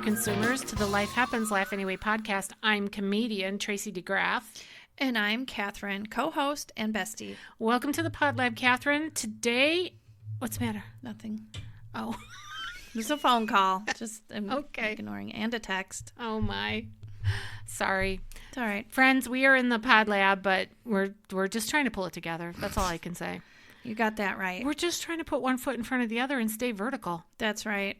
consumers, to the Life Happens, Laugh Anyway podcast. I'm comedian Tracy DeGraff. And I'm Catherine, co-host and bestie. Welcome to the Pod Lab, Catherine. Today, what's the matter? Nothing. Oh. There's a phone call. Just Okay. ignoring, and a text. Oh, my. Sorry. It's all right. Friends, we are in the Pod Lab, but we're just trying to pull it together. That's all I can say. You got that right. We're just trying to put one foot in front of the other and stay vertical. That's right.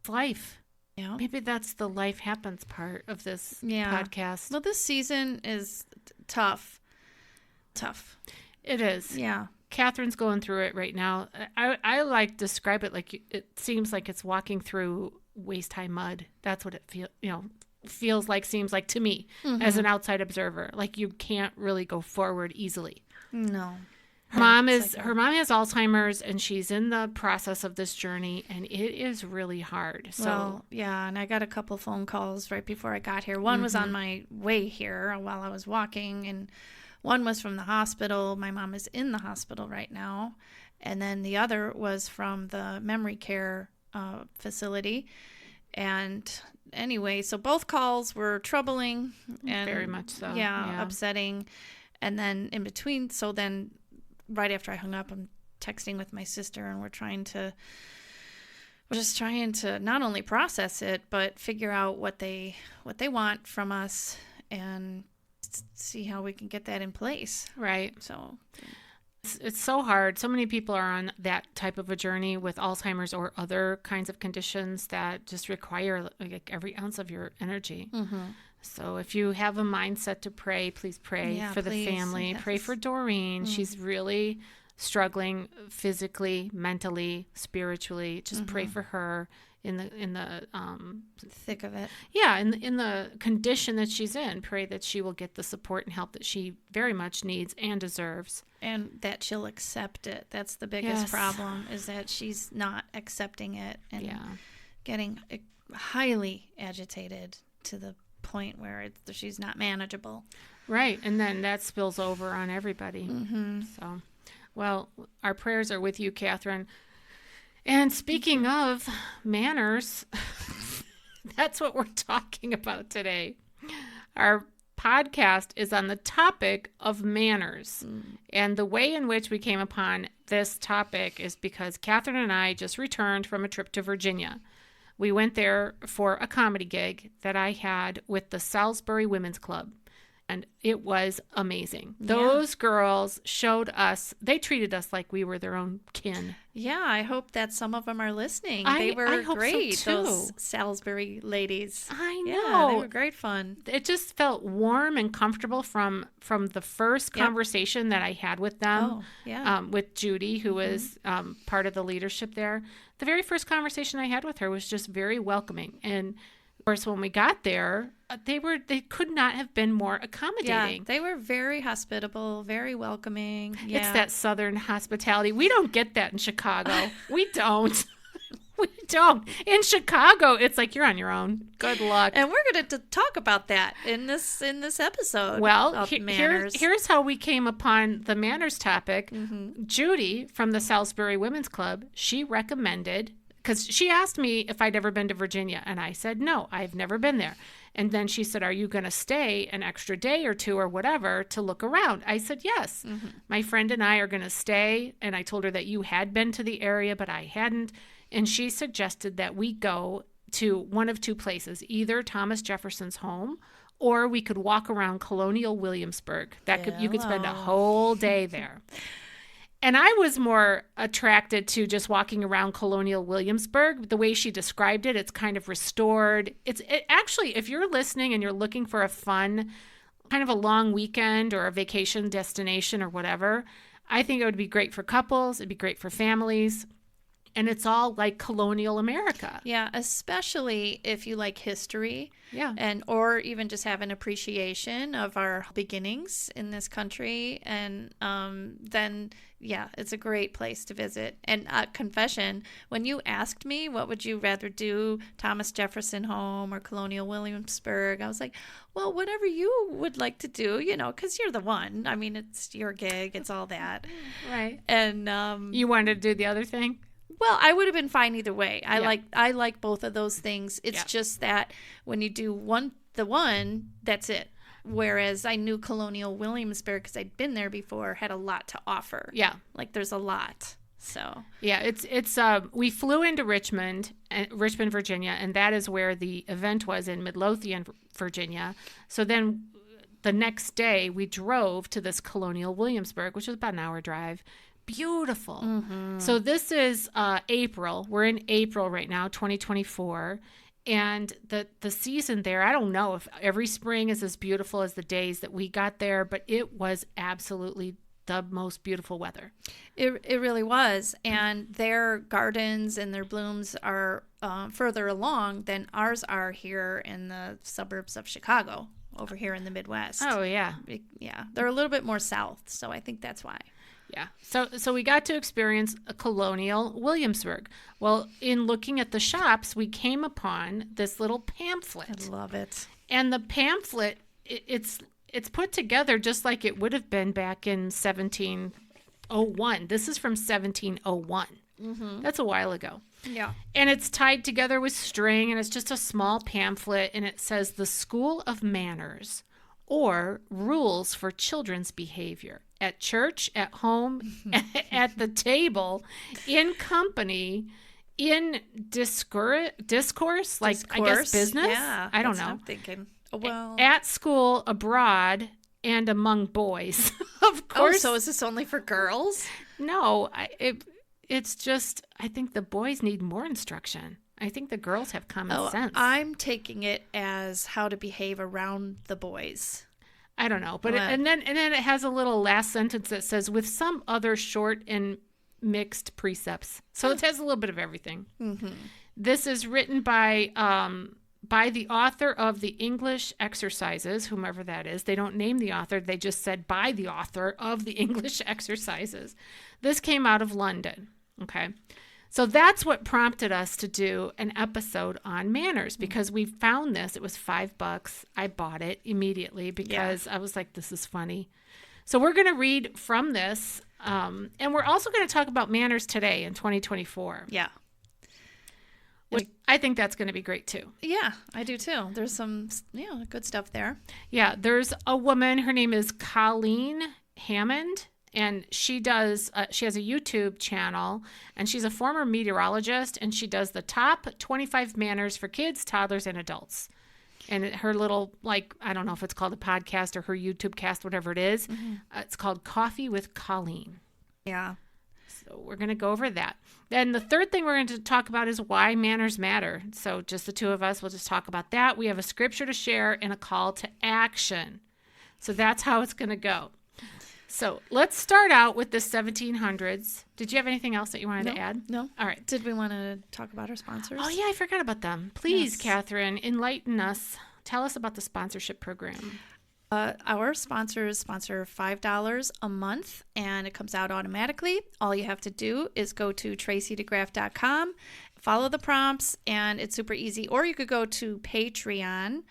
It's life. Yeah. Maybe that's the Life Happens part of this podcast. Well, this season is tough. It is. Yeah. Catherine's going through it right now. I like describe it like it seems like it's walking through waist-high mud. That's what it feels like, seems like to me as an outside observer. Like you can't really go forward easily. No. Her mom has Alzheimer's, and she's in the process of this journey, and it is really hard. So well, yeah, and I got a couple phone calls right before I got here. One was on my way here while I was walking, and one was from the hospital. My mom is in the hospital right now. And then the other was from the memory care facility. And anyway, so both calls were troubling. And very much so. Yeah, upsetting. And then in between, so then right after I hung up, I'm texting with my sister, and we're just trying to not only process it, but figure out what they want from us and see how we can get that in place. Right. So it's so hard. So many people are on that type of a journey with Alzheimer's or other kinds of conditions that just require like every ounce of your energy. Mm-hmm. So if you have a mindset to pray, please pray for the family. Yes. Pray for Doreen. She's really struggling physically, mentally, spiritually. Just pray for her in the thick of it. Yeah, in the condition that she's in. Pray that she will get the support and help that she very much needs and deserves. And that she'll accept it. That's the biggest problem, is that she's not accepting it and getting highly agitated to the point where she's not manageable. Right, and then that spills over on everybody. Mm-hmm. So, well, our prayers are with you, Catherine. And speaking of manners, that's what we're talking about today. Our podcast is on the topic of manners. And the way in which we came upon this topic is because Catherine and I just returned from a trip to Virginia. We went there for a comedy gig that I had with the Salisbury Women's Club, and it was amazing. Yeah. Those girls showed us, they treated us like we were their own kin. Yeah, I hope that some of them are listening. They were great, so those Salisbury ladies. I know. Yeah, they were great fun. It just felt warm and comfortable from the first conversation that I had with them, with Judy, who was part of the leadership there. The very first conversation I had with her was just very welcoming. And of course, when we got there, they could not have been more accommodating. Yeah, they were very hospitable, very welcoming. Yeah. It's that Southern hospitality. We don't get that in Chicago. We don't. We don't. In Chicago, it's like you're on your own. Good luck. And we're going to talk about that in this episode. Well, here's how we came upon the manners topic. Mm-hmm. Judy from the Salisbury Women's Club, she recommended, because she asked me if I'd ever been to Virginia, and I said, no, I've never been there. And then she said, are you going to stay an extra day or two or whatever to look around? I said, yes. Mm-hmm. My friend and I are going to stay. And I told her that you had been to the area, but I hadn't. And she suggested that we go to one of two places, either Thomas Jefferson's home, or we could walk around Colonial Williamsburg. You could spend a whole day there. And I was more attracted to just walking around Colonial Williamsburg. The way she described it, it's kind of restored. Actually, if you're listening and you're looking for a fun, kind of a long weekend or a vacation destination or whatever, I think it would be great for couples. It'd be great for families. And it's all like colonial America. Yeah, especially if you like history. Yeah. Or even just have an appreciation of our beginnings in this country. And then, yeah, it's a great place to visit. And confession, when you asked me, what would you rather do, Thomas Jefferson home or Colonial Williamsburg? I was like, well, whatever you would like to do, because you're the one. I mean, it's your gig. It's all that. Right. And you wanted to do the other thing? Well, I would have been fine either way. I like both of those things. It's just that when you do the one, that's it. Whereas I knew Colonial Williamsburg, because I'd been there before, had a lot to offer. Yeah. Like there's a lot. So yeah, it's we flew into Richmond, Virginia, and that is where the event was, in Midlothian, Virginia. So then the next day we drove to this Colonial Williamsburg, which was about an hour drive. Beautiful. Mm-hmm. So this is April. We're in April right now, 2024. And the season there, I don't know if every spring is as beautiful as the days that we got there, but it was absolutely the most beautiful weather. It really was. And their gardens and their blooms are further along than ours are here in the suburbs of Chicago, over here in the Midwest. Oh, yeah. Yeah. They're a little bit more south, so I think that's why. Yeah. So we got to experience a Colonial Williamsburg. Well, in looking at the shops, we came upon this little pamphlet. I love it. And the pamphlet, it's put together just like it would have been back in 1701. This is from 1701. Mm-hmm. That's a while ago. Yeah. And it's tied together with string, and it's just a small pamphlet, and it says The School of Manners, or Rules for Children's Behavior. At church, at home, at the table, in company, in discourse, like I guess business. Yeah, I don't know. I'm thinking. Well, at school, abroad, and among boys. Of course. Oh, so is this only for girls? No, it's just I think the boys need more instruction. I think the girls have common sense. I'm taking it as how to behave around the boys. I don't know, but and then it has a little last sentence that says with some other short and mixed precepts. So it has a little bit of everything. Mm-hmm. This is written by the author of the English Exercises, whomever that is. They don't name the author; they just said by the author of the English Exercises. This came out of London. Okay. So that's what prompted us to do an episode on manners, because we found this. It was $5. I bought it immediately because I was like, this is funny. So we're going to read from this. And we're also going to talk about manners today in 2024. Yeah. Which I think that's going to be great too. Yeah, I do too. There's some good stuff there. Yeah, there's a woman. Her name is Colleen Hammond. And she has a YouTube channel, and she's a former meteorologist, and she does the top 25 manners for kids, toddlers, and adults. And her little, I don't know if it's called a podcast or her YouTube cast, whatever it is. Mm-hmm. It's called Coffee with Colleen. Yeah. So we're going to go over that. Then the third thing we're going to talk about is why manners matter. So just the two of us, we'll just talk about that. We have a scripture to share and a call to action. So that's how it's going to go. So let's start out with the 1700s. Did you have anything else that you wanted to add? No. All right. Did we want to talk about our sponsors? Oh, yeah, I forgot about them. Please, Catherine, enlighten us. Tell us about the sponsorship program. Our sponsors sponsor $5 a month, and it comes out automatically. All you have to do is go to tracydegraff.com, follow the prompts, and it's super easy. Or you could go to Patreon,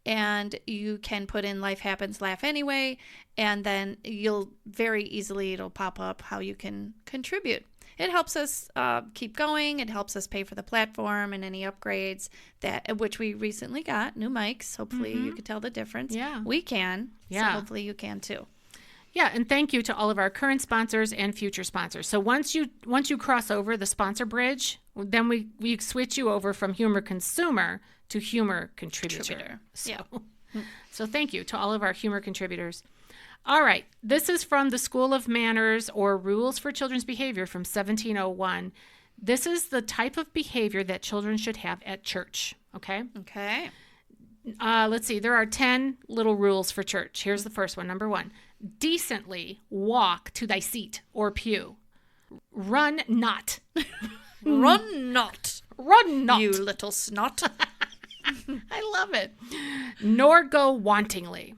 and you can put in Life Happens, Laugh Anyway, and then it'll pop up how you can contribute. It helps us keep going. It helps us pay for the platform and any upgrades which we recently got, new mics. Hopefully you can tell the difference. Yeah. We can. Yeah. So hopefully you can too. Yeah, and thank you to all of our current sponsors and future sponsors. So once you cross over the sponsor bridge, then we switch you over from humor consumer to humor contributor. So thank you to all of our humor contributors. All right, this is from the School of Manners, or Rules for Children's Behavior, from 1701. This is the type of behavior that children should have at church, okay? Okay. Let's see, there are 10 little rules for church. Here's the first one. Number 1, decently walk to thy seat or pew. Run not. Run not. Run not. You little snot. I love it. Nor go wantingly.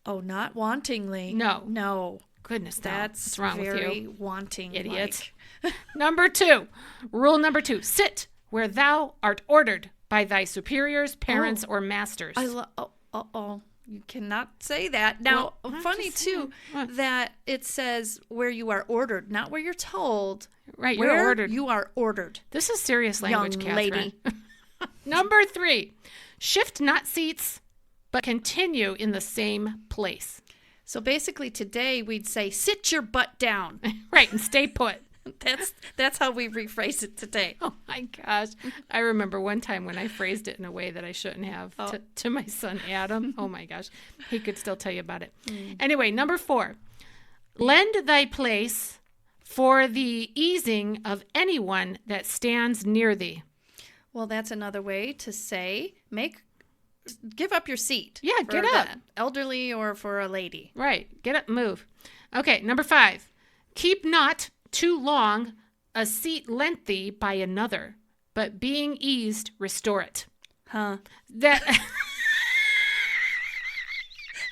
Oh, not wantingly. No. Goodness, that's what's wrong with you? Very wanting, idiot. Rule number 2, sit where thou art ordered by thy superiors, parents, or masters. You cannot say that. Now, Well, I'm funny just too saying. What? that it says where you are ordered, not where you're told. Right, Where you're ordered. you are ordered. This is serious language, Young Catherine. lady. Number 3, shift not seats, but continue in the same place. So basically today we'd say sit your butt down. Right, and stay put. That's how we rephrase it today. Oh my gosh. I remember one time when I phrased it in a way that I shouldn't have to my son Adam. Oh my gosh. He could still tell you about it. Anyway, number 4, lend thy place for the easing of anyone that stands near thee. Well, that's another way to say give up your seat. Yeah, for get the up. elderly or for a lady. Right. Get up, move. Okay, number 5. Keep not too long a seat lent thee by another, but being eased, restore it. Huh. That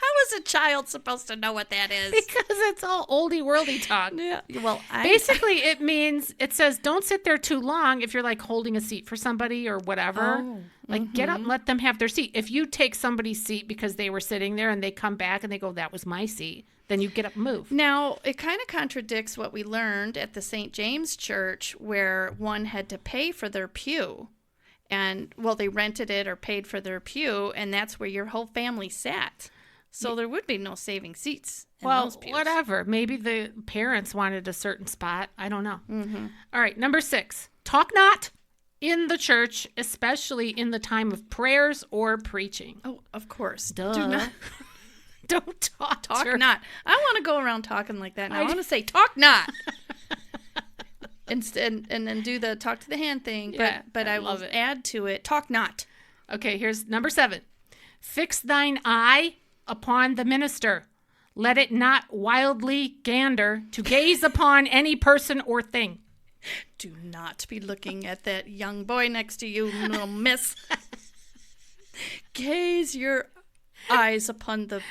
How is a child supposed to know what that is? because it's all oldie worldy talk. Yeah. Well, Basically, it says don't sit there too long if you're like holding a seat for somebody or whatever. Oh, like get up and let them have their seat. If you take somebody's seat because they were sitting there and they come back and they go, that was my seat, then you get up and move. Now, it kind of contradicts what we learned at the St. James Church where one had to pay for their pew. And, well, they rented it or paid for their pew, and that's where your whole family sat. So there would be no saving seats in Well, those pews. whatever. Maybe the parents wanted a certain spot. I don't know. All right, number 6. Talk not in the church, especially in the time of prayers or preaching. Oh, of course. Duh. Do not Don't talk. talk to- not. I don't want to go around talking like that. Now. I want to say talk not. Instead, and then do the talk to the hand thing. Yeah, but I I will love it. add to it talk not. Okay, here's number 7. Fix thine eye upon the minister. Let it not wildly gander to gaze upon any person or thing. Do not be looking at that young boy next to you, little miss. Gaze your eyes upon the...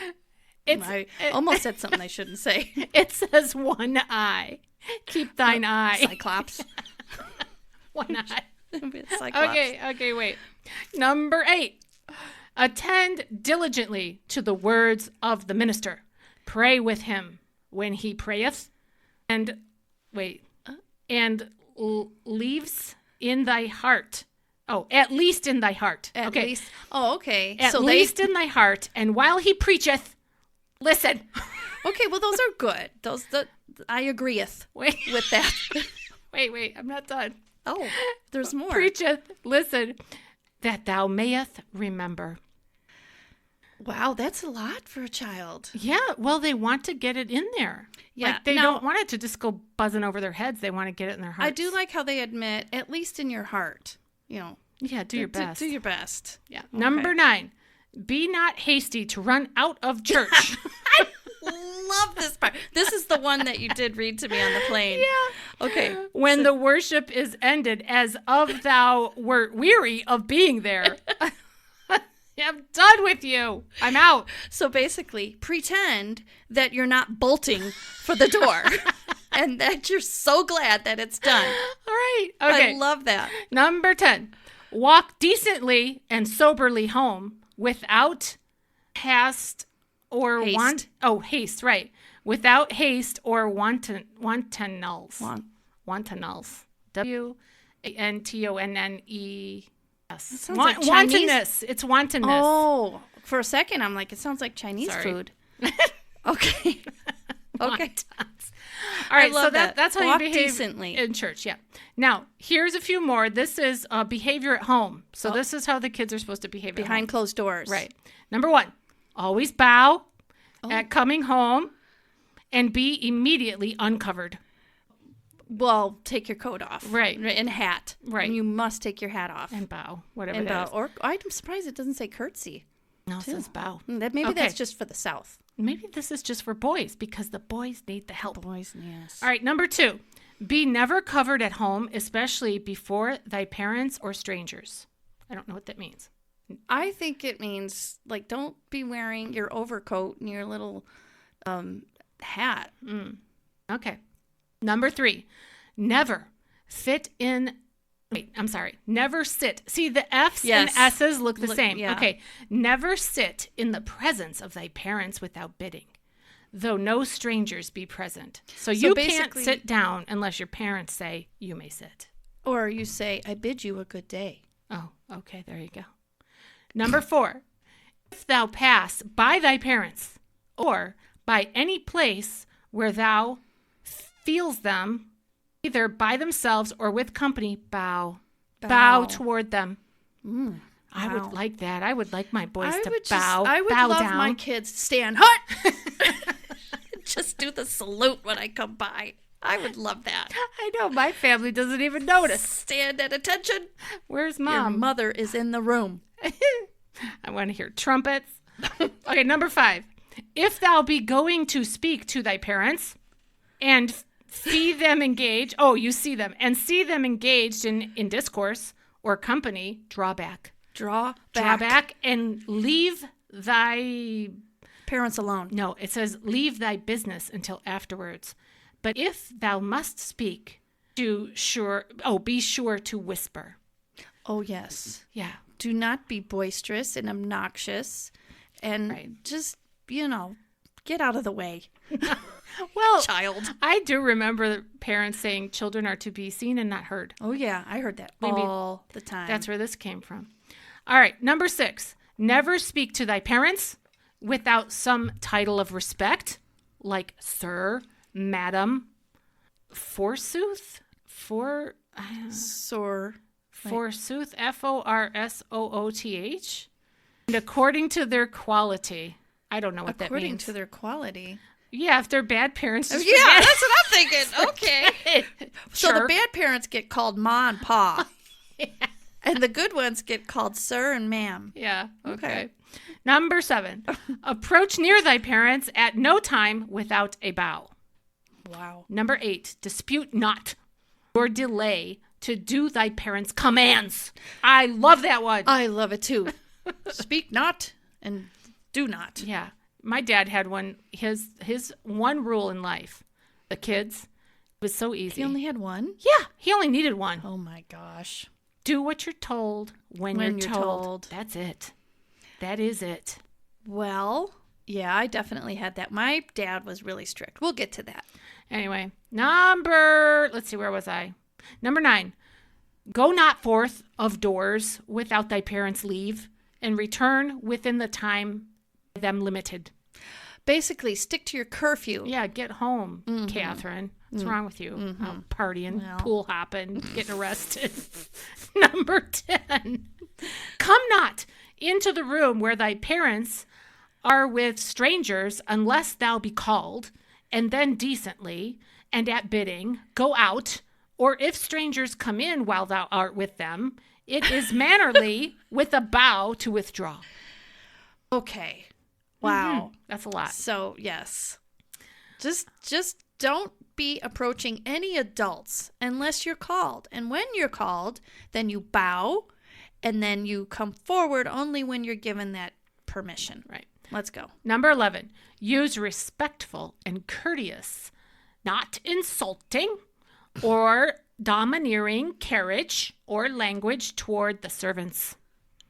I almost said something I shouldn't say. It says one eye. Keep thine eye. Cyclops. One eye. Cyclops. Okay, wait. Number 8. Attend diligently to the words of the minister. Pray with him when he prayeth. And, leaves in thy heart. Oh, at least in thy heart. At least. Oh, okay. At least in thy heart. And while he preacheth, listen. Okay, well, those are good. I agreeth Wait. with that. Wait, I'm not done. Oh, there's more. Preacheth, listen, that thou mayest remember. Wow, that's a lot for a child. Yeah, well, they want to get it in there. Yeah, Like, they now- don't want it to just go buzzing over their heads. They want to get it in their hearts. I do like how they admit, at least in your heart, Yeah, do your best. Do your best. Yeah. Number 9, be not hasty to run out of church. Love this part. This is the one that you did read to me on the plane. Yeah. Okay. When the worship is ended, as of thou wert weary of being there. I'm done with you. I'm out. So basically, pretend that you're not bolting for the door and that you're so glad that it's done. All right. Okay. I love that. Number 10, walk decently and soberly home without haste or Haste. haste, right. Without haste or wantonness. Wantonness. WANTONNES. sounds like Chinese. Wantonness. It's wantonness. Oh, for a second, I'm like, it sounds like Chinese Sorry. food. Okay. Okay. All right, love so that. that's how Walk you behave decently. in church. Yeah. Now, here's a few more. This is behavior at home. So this is how the kids are supposed to behave at home. Behind closed doors. Right. Number 1, always bow at coming home and be immediately uncovered. Well, take your coat off. Right. And hat. Right. And you must take your hat off. And bow, whatever And that bow. is. Or I'm surprised it doesn't say curtsy. No, it says bow. Maybe Okay. that's just for the South. Maybe this is just for boys because the boys need the help. Boys, yes. All right, number 2, be never covered at home, especially before thy parents or strangers. I don't know what that means. I think it means, like, don't be wearing your overcoat and your little hat. Okay. Number 3, never fit in Wait, I'm sorry. Never sit. See, the F's Yes. and S's look the same. yeah. Okay. Never sit in the presence of thy parents without bidding, though no strangers be present. So you can't basically- sit down unless your parents say you may sit. Or you say, I bid you a good day. Oh, okay. There you go. Number 4. If thou pass by thy parents or by any place where thou feels them, either by themselves or with company, bow. Bow toward them. I wow. would like that. I would like my boys to would bow. I would bow love down. my kids to stand hut. Just do the salute when I come by. I would love that. I know my family doesn't even notice. Stand at attention. Where's Your mom? mother is in the room. I want to hear trumpets. Okay, number 5. If thou be going to speak to thy parents and see them engaged, you see them, and see them engaged in discourse or company, draw back. Draw Draw back. back and leave thy, Parents alone. no, it says leave thy business until afterwards. But if thou must speak, be sure to whisper. Oh, yes. Yeah. Do not be boisterous and obnoxious and Right. just, get out of the way. Well, Child. I do remember parents saying children are to be seen and not heard. Oh, yeah. I heard that Maybe all the time. That's where this came from. All right, number 6. Never speak to thy parents without some title of respect, like sir, madam, forsooth, Sore. forsooth, Forsooth, and according to their quality. I don't know what that According means. to their quality. Yeah, if they're bad parents, just Yeah, forget that's what I'm thinking. Okay. So the Jerk. bad parents get called ma and pa. And the good ones get called sir and ma'am. Yeah. Okay. Okay. Number 7. Approach near thy parents at no time without a bow. Wow. Number 8. Dispute not or delay to do thy parents' commands. I love that one. I love it too. Speak not and do not. Yeah. My dad had one. His one rule in life. The kids. It was so easy. He only had one? Yeah. He only needed one. Oh my gosh. Do what you're told when you're you're told. told. That's it. That is it. Well, yeah, I definitely had that. My dad was really strict. We'll get to that. Anyway, let's see, where was I? Number 9, go not forth of doors without thy parents' leave, and return within the time them limited. Basically, stick to your curfew. Yeah, get home, Catherine. What's wrong with you? Out partying, Well. pool hopping, getting arrested. Number 10, come not into the room where thy parents are with strangers unless thou be called, and then decently and at bidding go out, or if strangers come in while thou art with them, it is mannerly with a bow to withdraw. Okay. Wow. That's a lot. So, yes. Just don't be approaching any adults unless you're called. And when you're called, then you bow and then you come forward only when you're given that permission. Right. Let's go. Number 11, use respectful and courteous, not insulting or domineering carriage or language toward the servants.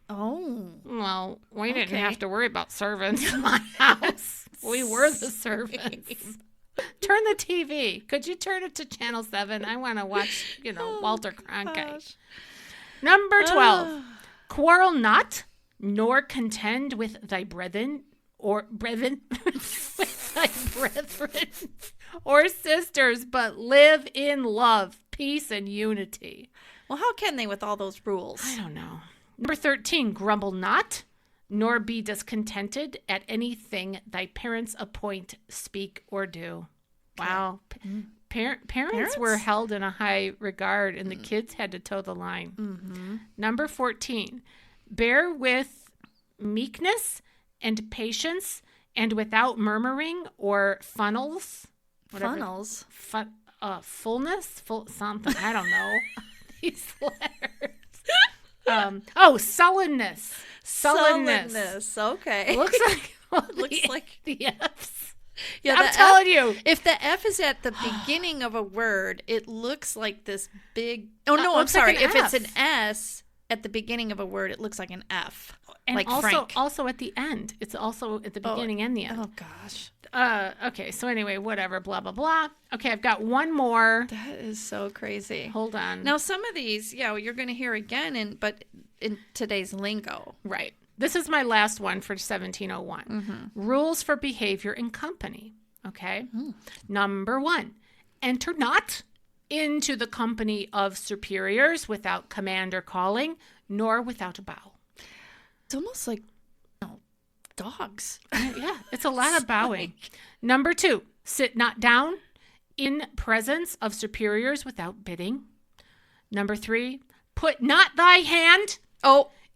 Oh. Well, we didn't Okay. have to worry about servants in my house. We were the servants. Turn the TV. Could you turn it to Channel 7? I want to watch, Walter Cronkite. Gosh. Number 12, quarrel not, nor contend with thy brethren, with thy brethren or sisters, but live in love, peace, and unity. Well, how can they with all those rules? I don't know. Number 13, grumble not, nor be discontented at anything thy parents appoint, speak, or do. Wow. Parents were held in a high regard, and the kids had to toe the line. Mm-hmm. Number 14, bear with meekness and patience, and without murmuring or funnels. Whatever. Funnels? Full something. I don't know. These letters. Sullenness. Sullenness. Okay. Looks like Looks like the F's. Yeah, I'm telling you. If the F is at the beginning of a word, it looks like this big. Oh, no, I'm sorry. Like if F. it's an S at the beginning of a word, it looks like an F. And like also, Frank. also at the end. It's also at the beginning and the end. Oh, gosh. Okay, so anyway, whatever, blah, blah, blah. Okay, I've got one more. That is so crazy. Hold on. Now, some of these, you're going to hear again, but in today's lingo. Right. This is my last one for 1701. Rules for behavior in company. Okay. Number 1, enter not into the company of superiors without command or calling, nor without a bow. It's almost like dogs. Yeah, it's a lot of bowing. Number 2, sit not down in presence of superiors without bidding. Number 3, put not thy hand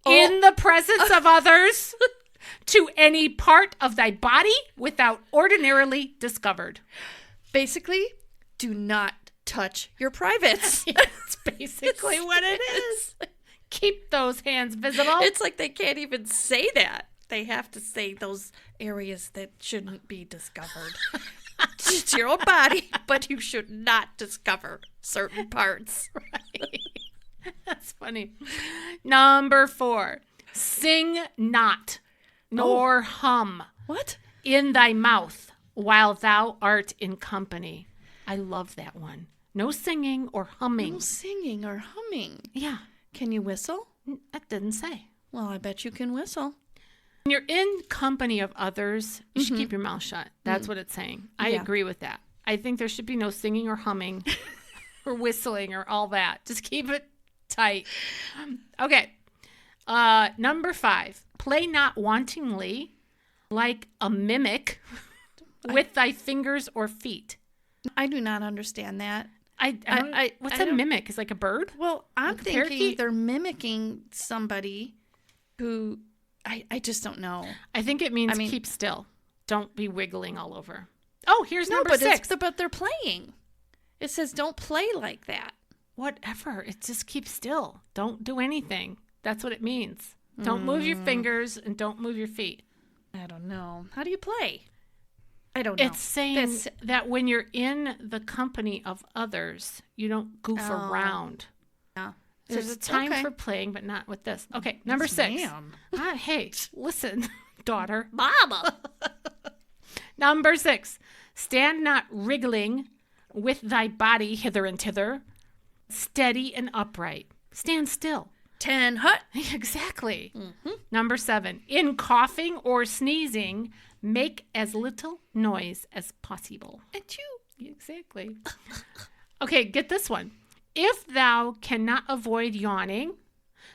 in the presence of others to any part of thy body without ordinarily discovered. Basically, do not touch your privates. That's basically what it is. Keep those hands visible. It's like they can't even say that. They have to say those areas that shouldn't be discovered. It's your own body, but you should not discover certain parts. Right. That's funny. Number 4, sing not, nor hum. What? In thy mouth while thou art in company. I love that one. No singing or humming. No singing or humming. Yeah. Can you whistle? That didn't say. Well, I bet you can whistle. When you're in company of others, you should keep your mouth shut. That's what it's saying. I agree with that. I think there should be no singing or humming or whistling or all that. Just keep it tight. Okay. Number 5, play not wantingly like a mimic with thy fingers or feet. I do not understand that. What's a mimic? Is like a bird? Well, I'm Like a thinking parakeet? they're mimicking somebody who I just don't know. I think it means keep still. Don't be wiggling all over. Oh, here's number 6. But they're playing. It says don't play like that. Whatever. It just keep still. Don't do anything. That's what it means. Don't move your fingers and don't move your feet. I don't know. How do you play? I don't know. It's saying that when you're in the company of others, you don't goof around. Yeah. There's a time for playing, but not with this. Okay, number 6. Hey, listen, daughter. Mama. Number 6. Stand not wriggling with thy body hither and thither, steady and upright. Stand still. 10 hut. Exactly. Number 7. In coughing or sneezing, make as little noise as possible. Exactly. Okay, get this one. If thou cannot avoid yawning,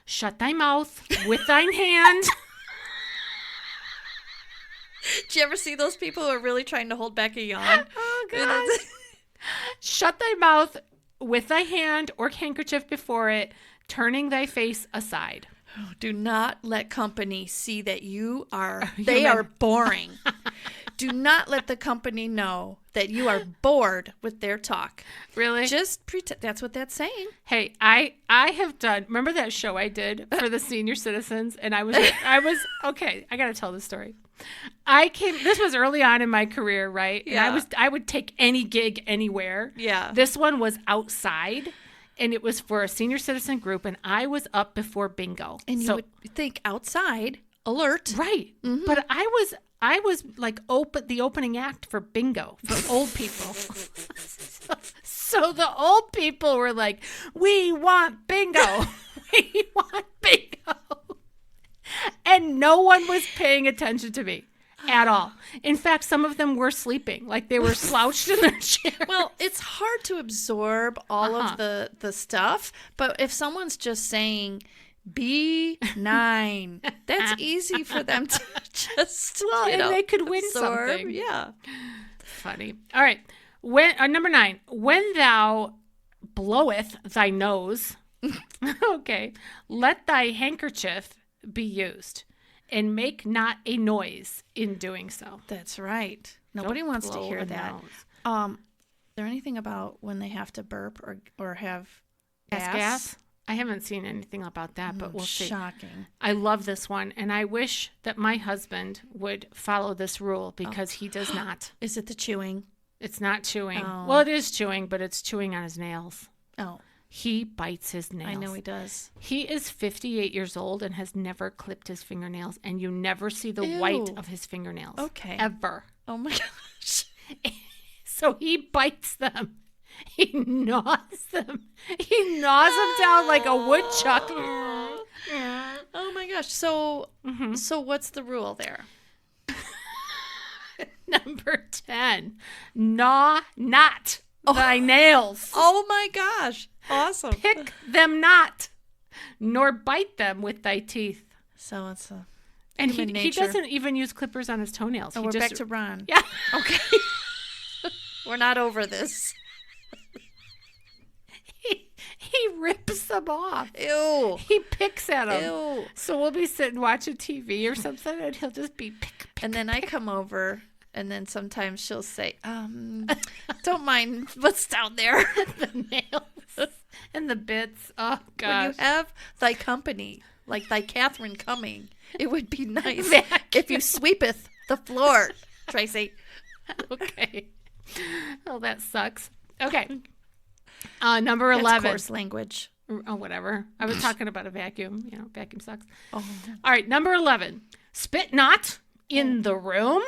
shut thy mouth with thine hand. Did you ever see those people who are really trying to hold back a yawn? Oh, God. Shut thy mouth with thy hand or handkerchief before it, turning thy face aside. Do not let company see that they are boring. Do not let the company know that you are bored with their talk. Really? Just pretend. That's what that's saying. Hey, I have done, remember that show I did for the senior citizens? And I was, okay, I got to tell this story. This was early on in my career, right? Yeah. And I would take any gig anywhere. Yeah. This one was outside. And it was for a senior citizen group, and I was up before bingo. And you would think outside, alert. Right. Mm-hmm. But I was like the opening act for bingo for old people. So the old people were like, we want bingo. We want bingo. And no one was paying attention to me at all. In fact, some of them were sleeping, like they were slouched in their chair. Well, it's hard to absorb all of the stuff, but if someone's just saying B9, that's easy for them to just and they could win absorb. Something. Yeah. Funny. All right. Number 9, when thou bloweth thy nose, okay, let thy handkerchief be used. And make not a noise in doing so. That's right. Nobody wants to hear that. Is there anything about when they have to burp or have gas? I haven't seen anything about that, but we'll see. Shocking. I love this one, and I wish that my husband would follow this rule because he does not. Is it the chewing? It's not chewing. Oh. Well, it is chewing, but it's chewing on his nails. Oh, He bites his nails. I know he does. He is 58 years old and has never clipped his fingernails, and you never see the Ew. white of his fingernails. Okay. Ever. Oh my gosh. So he bites them. He gnaws them. He gnaws them down like a woodchuck. Oh my gosh. So what's the rule there? Number 10. Gnaw not thy nails. Oh my gosh. Awesome. Pick them not, nor bite them with thy teeth. So it's a And human he nature. doesn't even use clippers on his toenails. Oh, He we're just, back to Ron. Yeah. Okay. We're not over this. He rips them off. Ew. He picks at them. Ew. So we'll be sitting watching TV or something, and he'll just be pick. And then I come over, and then sometimes she'll say, don't mind what's down there. The nails and the bits. Oh, When gosh. you have thy company, like thy Catherine coming, it would be nice Vacuum. if you sweepeth the floor, Tracy. Okay. Oh, that sucks. Okay. Number That's 11. coarse language. Oh, whatever. I was talking about a vacuum. You know, vacuum sucks. Oh. All right. Number 11. Spit not in the room,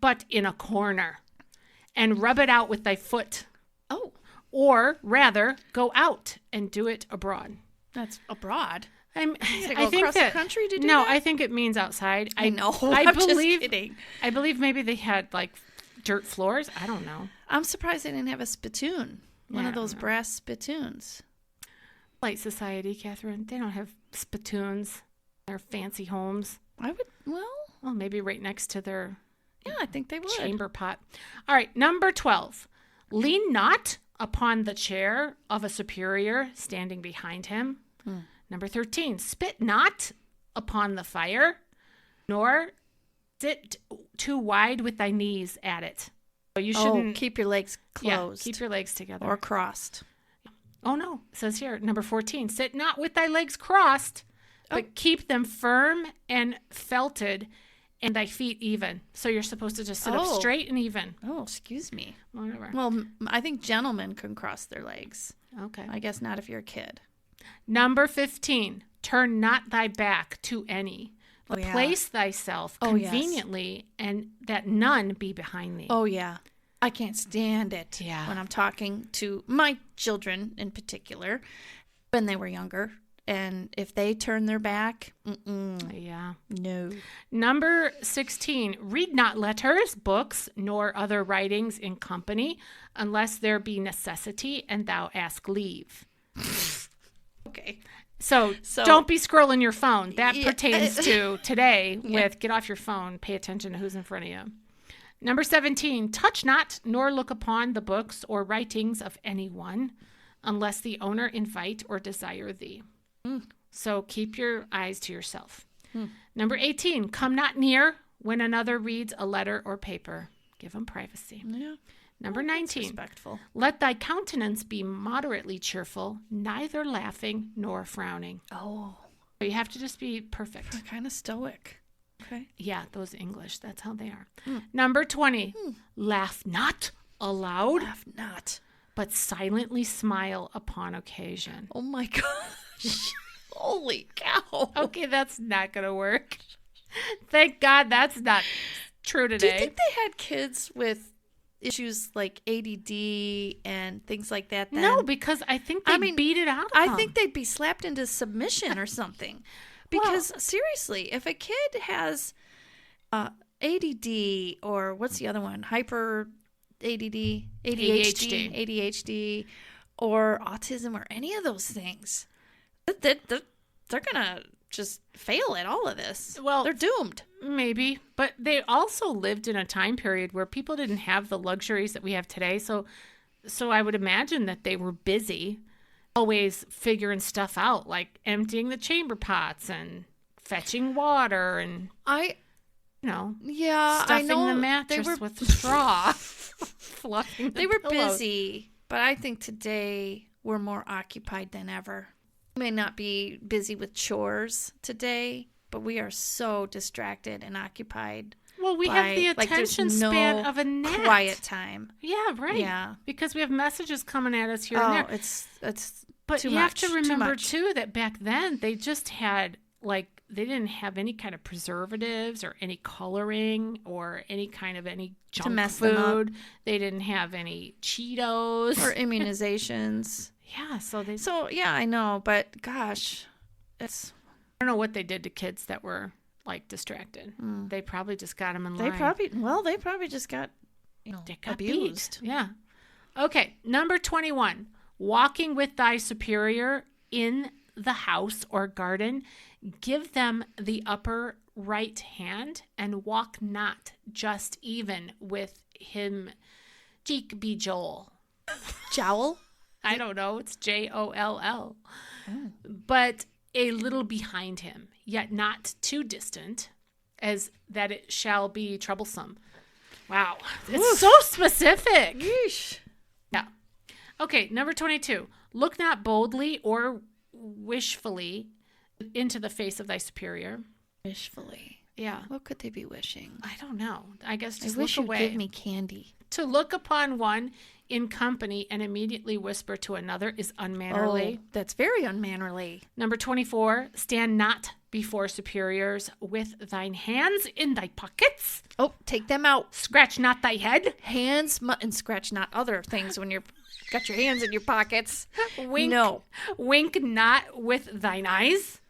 but in a corner, and rub it out with thy foot. Oh, Or rather, go out and do it abroad. that's abroad. I go think across the that country to do no, that? I think it means outside. I know. I I'm believe. just kidding. I believe maybe they had like dirt floors. I don't know. I'm surprised they didn't have a spittoon. One Yeah, of I those don't know. brass spittoons. Light society, Catherine. They don't have spittoons. Their fancy homes. I would, Well, maybe right next to their yeah, I think they would. chamber pot. All right, number 12. Lean not upon the chair of a superior standing behind him. Number 13. Spit not upon the fire, nor sit too wide with thy knees at it. So you shouldn't keep your legs closed. keep your legs together. or crossed. Oh no, it says here, number 14. Sit not with thy legs crossed, but keep them firm and felted, and thy feet even. So you're supposed to just sit up Oh. straight and even. Oh, excuse me. Whatever. Well, I think gentlemen can cross their legs. Okay. I guess not if you're a kid. Number 15. Turn not thy back to any, but Oh, yeah. place thyself Oh, yes. conveniently, and that none be behind thee. Oh, yeah. I can't stand it Yeah. when I'm talking to my children in particular when they were younger. And if they turn their back, Yeah. no. Number 16. Read not letters, books, nor other writings in company, unless there be necessity and thou ask leave. Okay. So, So- don't be scrolling your phone. That Yeah. pertains to today with get off your phone, pay attention to who's in front of you. Number 17, touch not nor look upon the books or writings of anyone unless the owner invite or desire thee. So keep your eyes to yourself. Number 18, come not near when another reads a letter or paper. Give them privacy. Yeah. Number 19, Respectful. let thy countenance be moderately cheerful, neither laughing nor frowning. Oh, You have to just be perfect. kind of stoic. Okay. Yeah, those English, that's how they are. Number 20, laugh not aloud, Laugh not. but silently smile upon occasion. Oh my gosh. Holy cow. Okay, that's not going to work. Thank God that's not true Do you today. think they had kids with issues like ADD and things like that then? No, because I think they I mean, beat it out of I them. think they'd be slapped into submission or something. Because seriously, if a kid has ADD or what's the other one? Hyper ADD, ADHD, or autism or any of those things, they're going to just fail at all of this. Well, they're doomed. Maybe, but they also lived in a time period where people didn't have the luxuries that we have today. So I would imagine that they were busy, always figuring stuff out, like emptying the chamber pots and fetching water and Yeah, I stuffing know the mattress they were with straw, fluffing. they were pillows. busy, but I think today we're more occupied than ever. We may not be busy with chores today, but we are so distracted and occupied. Well, we have the attention span of a gnat. Quiet time. Yeah, right. Yeah. Because we have messages coming at us here and there. It's But too you much, have to remember, too too, that back then they just had, like, they didn't have any kind of preservatives or any coloring or any kind of any junk mess them up. food. They didn't have any Cheetos. Or immunizations. Yeah, So, yeah, I know. But, gosh, I don't know what they did to kids that were, like, distracted. They probably just got them in line. They probably just got, abused. Beat. Yeah. Okay, number 21. Walking with thy superior in the house or garden, give them the upper right hand, and walk not just even with him. Cheek be Joel. Jowl? I don't know. It's Joll. But a little behind him, yet not too distant, as that it shall be troublesome. Wow. It's so specific. Yeesh. Yeah. Okay, number 22. Look not boldly or wishfully into the face of thy superior. Wishfully. Yeah. What could they be wishing? I don't know. I guess just I wish look you'd away. give me candy. To look upon one in company and immediately whisper to another is unmannerly. Oh, that's very unmannerly. Number 24. Stand not before superiors with thine hands in thy pockets. Oh, take them out. Scratch not thy head. Hands and scratch not other things when you're got your hands in your pockets. Wink. No. Wink not with thine eyes,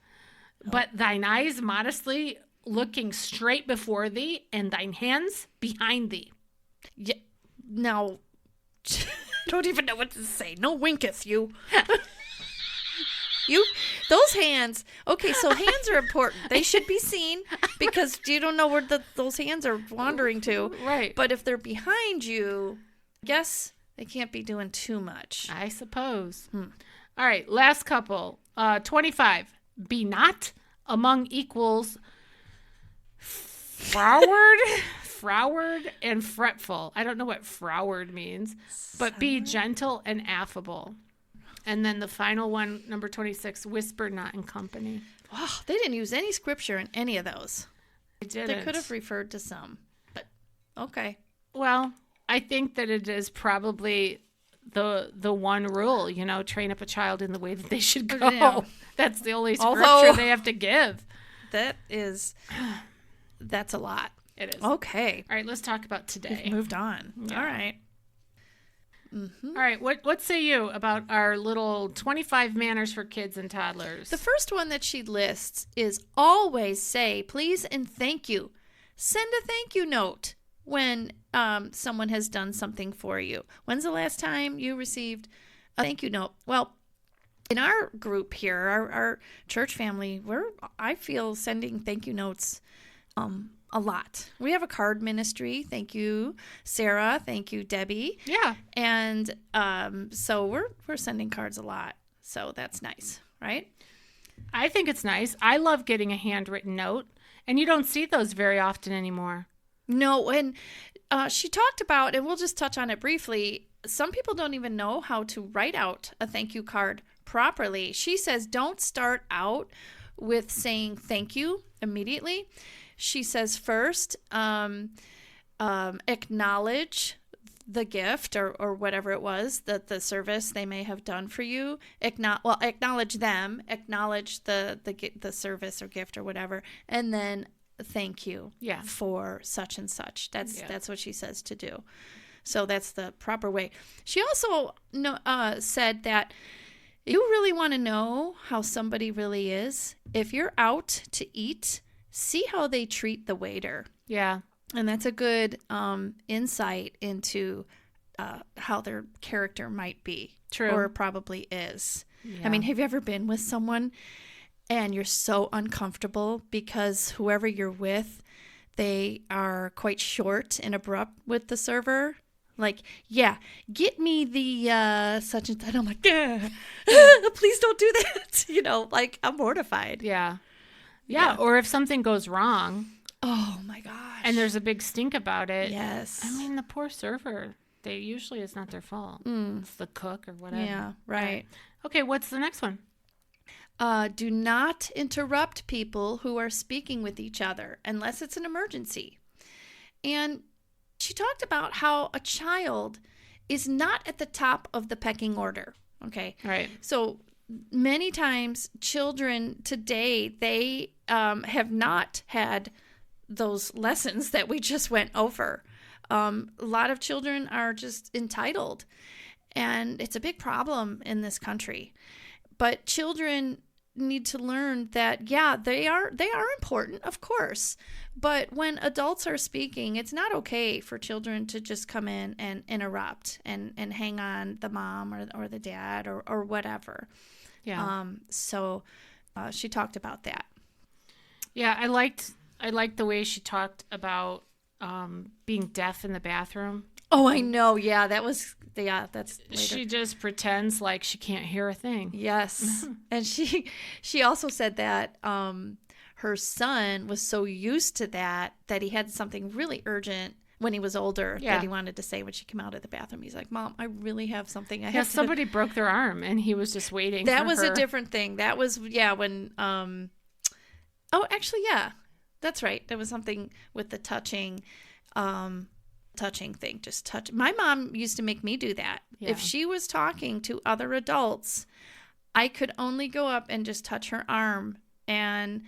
but thine eyes modestly looking straight before thee, and thine hands behind thee. Yeah. Now, don't even know what to say. No winketh, you. Those hands. Okay, so hands are important. They should be seen because you don't know where those hands are wandering to. Right. But if they're behind you, I guess they can't be doing too much. I suppose. All right, last couple. 25. Be not among equals froward and fretful. I don't know what froward means, but be gentle and affable. And then the final one, number 26, whisper not in company. Wow, they didn't use any scripture in any of those. They didn't. They could have referred to some, but okay. Well, I think that it is probably the one rule, train up a child in the way that they should go. Yeah. That's the only scripture they have to give. That's a lot. It is. Okay. All right, let's talk about today. We've moved on. Yeah. All right. All right, what say you about our little 25 manners for kids and toddlers? The first one that she lists is always say please and thank you. Send a thank you note when someone has done something for you. When's the last time you received a thank you note? Well, in our group here, our church family, I feel sending thank you notes a lot. We have a card ministry. Thank you, Sarah. Thank you, Debbie. Yeah. And so we're sending cards a lot. So that's nice, right? I think it's nice. I love getting a handwritten note, and you don't see those very often anymore. No, and she talked about, and we'll just touch on it briefly, some people don't even know how to write out a thank you card properly. She says don't start out with saying thank you immediately. She says first, acknowledge the gift or whatever it was that the service they may have done for you. Acknowledge them, acknowledge the service or gift or whatever, and then thank you for such and such. That's what she says to do. So that's the proper way. She also said that you really want to know how somebody really is. If you're out to eat, see how they treat the waiter. Yeah. And that's a good insight into how their character might be. True. Or probably is. Yeah. I mean, have you ever been with someone and you're so uncomfortable because whoever you're with, they are quite short and abrupt with the server? Like, yeah, get me the such and such. I'm like, yeah, please don't do that. Like I'm mortified. Yeah. Or if something goes wrong. Oh my gosh. And there's a big stink about it. Yes. I mean, the poor server, usually it's not their fault. It's the cook or whatever. Yeah, right. Okay, what's the next one? Do not interrupt people who are speaking with each other unless it's an emergency. And she talked about how a child is not at the top of the pecking order. Okay. Right. So many times children today, they have not had those lessons that we just went over. A lot of children are just entitled, and it's a big problem in this country. But children need to learn that, yeah, they are important, of course. But when adults are speaking, it's not okay for children to just come in and interrupt and hang on the mom or the dad or whatever. Yeah. So she talked about that. Yeah, I liked the way she talked about being deaf in the bathroom. Oh, I know. Yeah, that's later. She just pretends like she can't hear a thing. Yes. And she also said that her son was so used to that he had something really urgent when he was older that he wanted to say when she came out of the bathroom. He's like, Mom, I really have something I have to... somebody broke their arm and he was just waiting That for was her. a different thing. That was, when... Oh, actually, yeah. That's right. There was something with the touching thing. Just touch. My mom used to make me do that. Yeah. If she was talking to other adults, I could only go up and just touch her arm and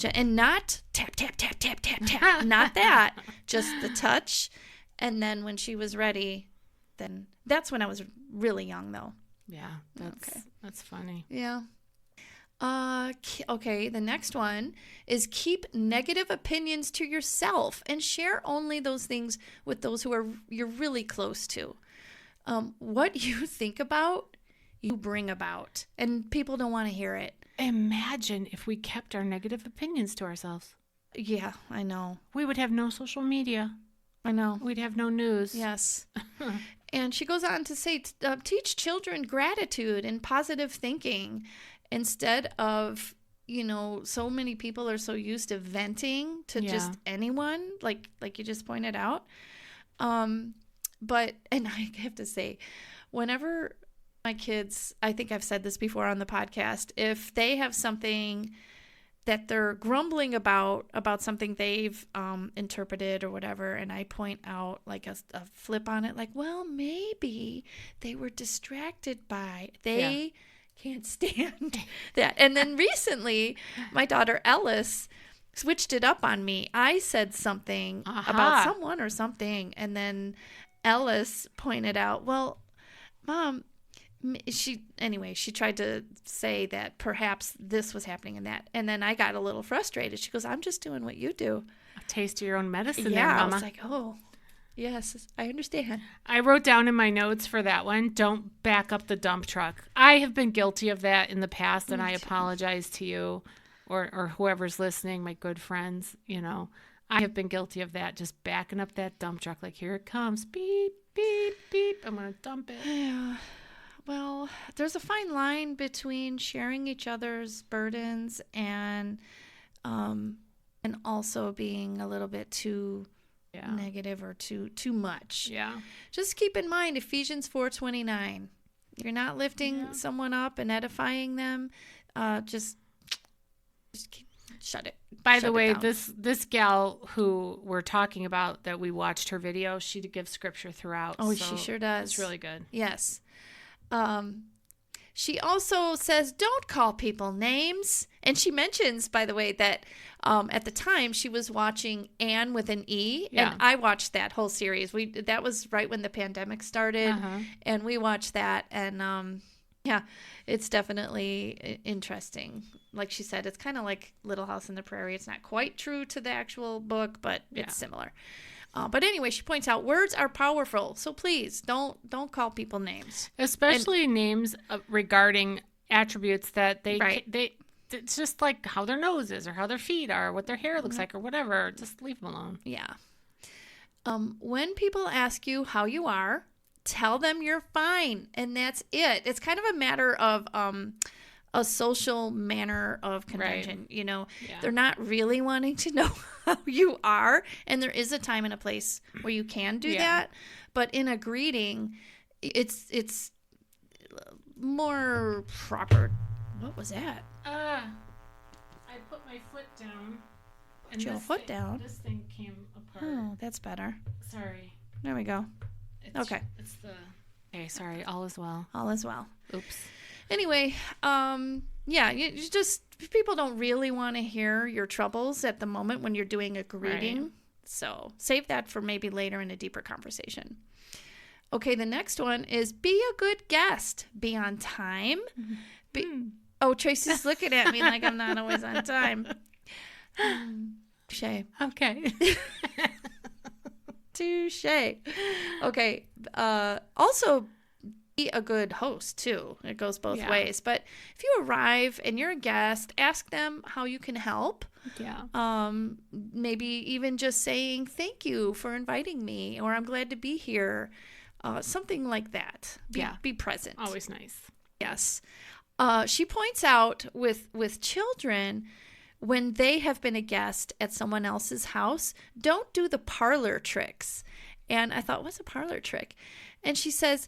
not tap, tap, tap, tap, tap, tap. Not that. Just the touch. And then when she was ready, then that's when I was really young, though. Yeah, that's funny. Yeah. Okay, the next one is keep negative opinions to yourself and share only those things with those who you're really close to. What you think about, you bring about, and people don't want to hear it. Imagine if we kept our negative opinions to ourselves. Yeah, I know. We would have no social media. I know. We'd have no news. Yes. And she goes on to say, teach children gratitude and positive thinking. Instead of, so many people are so used to venting to just anyone, like you just pointed out. And I have to say, whenever my kids, I think I've said this before on the podcast, if they have something that they're grumbling about something they've interpreted or whatever, and I point out like a flip on it, like, well, maybe they were distracted by, can't stand that. And then recently, my daughter Ellis switched it up on me. I said something about someone or something, and then Ellis pointed out, well, Mom, she tried to say that perhaps this was happening and that. And then I got a little frustrated. She goes, I'm just doing what you do. A taste of your own medicine there, Mama. I was like, oh, yes, I understand. I wrote down in my notes for that one, don't back up the dump truck. I have been guilty of that in the past, and I apologize to you or whoever's listening, my good friends. I have been guilty of that, just backing up that dump truck like, here it comes, beep, beep, beep, I'm going to dump it. Yeah. Well, there's a fine line between sharing each other's burdens and also being a little bit too negative or too much. Yeah. Just keep in mind Ephesians 4:29. You're not lifting someone up and edifying them. Just shut it. By the way, this gal who we're talking about that we watched her video, she gives scripture throughout. Oh, so she sure does. It's really good. Yes. She also says, don't call people names. And she mentions, by the way, that at the time she was watching Anne with an E. Yeah. And I watched that whole series. That was right when the pandemic started. Uh-huh. And we watched that. And it's definitely interesting. Like she said, it's kind of like Little House on the Prairie. It's not quite true to the actual book, but it's similar. But anyway, she points out words are powerful, so please don't call people names, especially names regarding attributes that they it's just like how their nose is or how their feet are, what their hair looks like or whatever. Just leave them alone. Yeah. When people ask you how you are, tell them you're fine, and that's it. It's kind of a matter of a social manner of convention. Right. They're not really wanting to know how you are, and there is a time and a place where you can do that. But in a greeting, it's more proper. What was that? I put my foot down. Put your foot down? This thing came apart. Oh, that's better. Sorry. There we go. Okay. It's the... Okay, sorry. All is well. All is well. Oops. Anyway, yeah, you just, people don't really want to hear your troubles at the moment when you're doing a greeting. Right. So save that for maybe later in a deeper conversation. Okay, the next one is be a good guest. Be on time. Oh, Tracy's looking at me like I'm not always on time. Touche. Okay. Touche. Okay. Also, be a good host, too. It goes both ways. But if you arrive and you're a guest, ask them how you can help. Yeah. Maybe even just saying, thank you for inviting me, or I'm glad to be here. Something like that. Be present. Always nice. Yes. She points out with children, when they have been a guest at someone else's house, don't do the parlor tricks. And I thought, what's a parlor trick? And she says,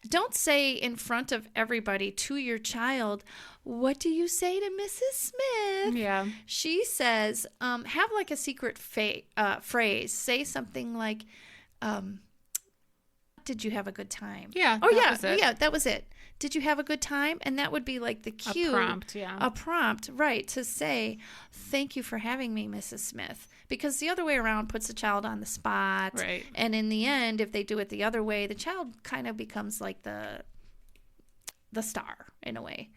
don't say in front of everybody to your child, what do you say to Mrs. Smith? Yeah. She says, have like a secret phrase. Say something like, did you have a good time? Yeah. Oh, yeah, that was it. Did you have a good time? And that would be like the cue. A prompt, yeah. A prompt, right, to say, thank you for having me, Mrs. Smith. Because the other way around puts the child on the spot. Right. And in the end, if they do it the other way, the child kind of becomes like the star in a way.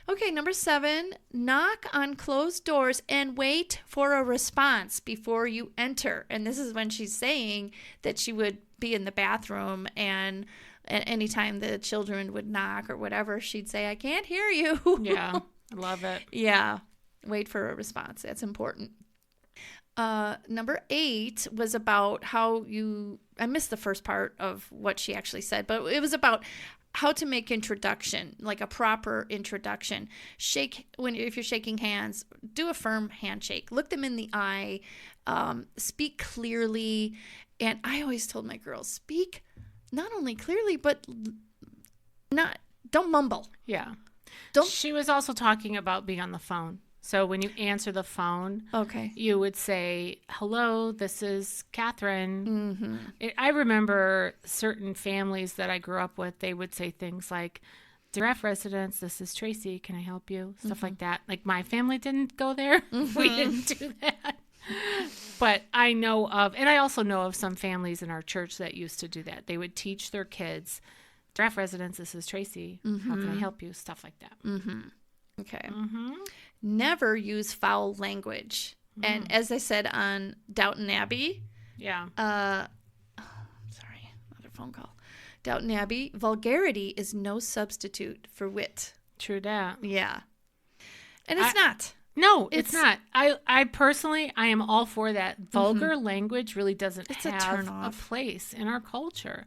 Okay, number 7, knock on closed doors and wait for a response before you enter. And this is when she's saying that she would be in the bathroom, and anytime the children would knock or whatever, she'd say, I can't hear you. Yeah, I love it. Yeah, wait for a response. That's important. Number 8 was about how I missed the first part of what she actually said, but it was about how to make introduction, like a proper introduction. If you're shaking hands, do a firm handshake. Look them in the eye. Speak clearly. And I always told my girls, speak not only clearly, but don't mumble. Yeah. She was also talking about being on the phone. So when you answer the phone, you would say, hello, this is Catherine. Mm-hmm. I remember certain families that I grew up with, they would say things like, Giraffe residence, this is Tracy, can I help you? Stuff like that. Like my family didn't go there. Mm-hmm. We didn't do that. But I know of, and I also know of some families in our church that used to do that. They would teach their kids, Giraffe residence, this is Tracy, how can I help you? Stuff like that. Mm-hmm. Okay. Mm-hmm. Never use foul language. And as I said on Downton Abbey, sorry, another phone call. Downton Abbey, vulgarity is no substitute for wit. True that. Yeah. And it's not. No, it's not. I personally, I am all for that. Vulgar language really doesn't have a place in our culture.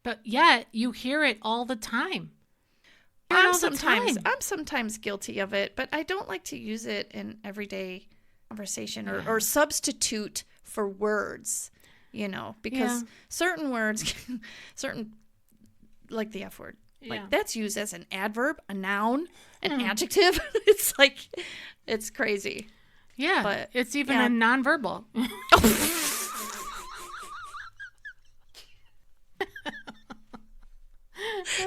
But yet, you hear it all the time. I'm sometimes guilty of it, but I don't like to use it in everyday conversation or substitute for words, because certain words, like the F word, like that's used as an adverb, a noun, an adjective. It's like, it's crazy. Yeah, but it's even a nonverbal.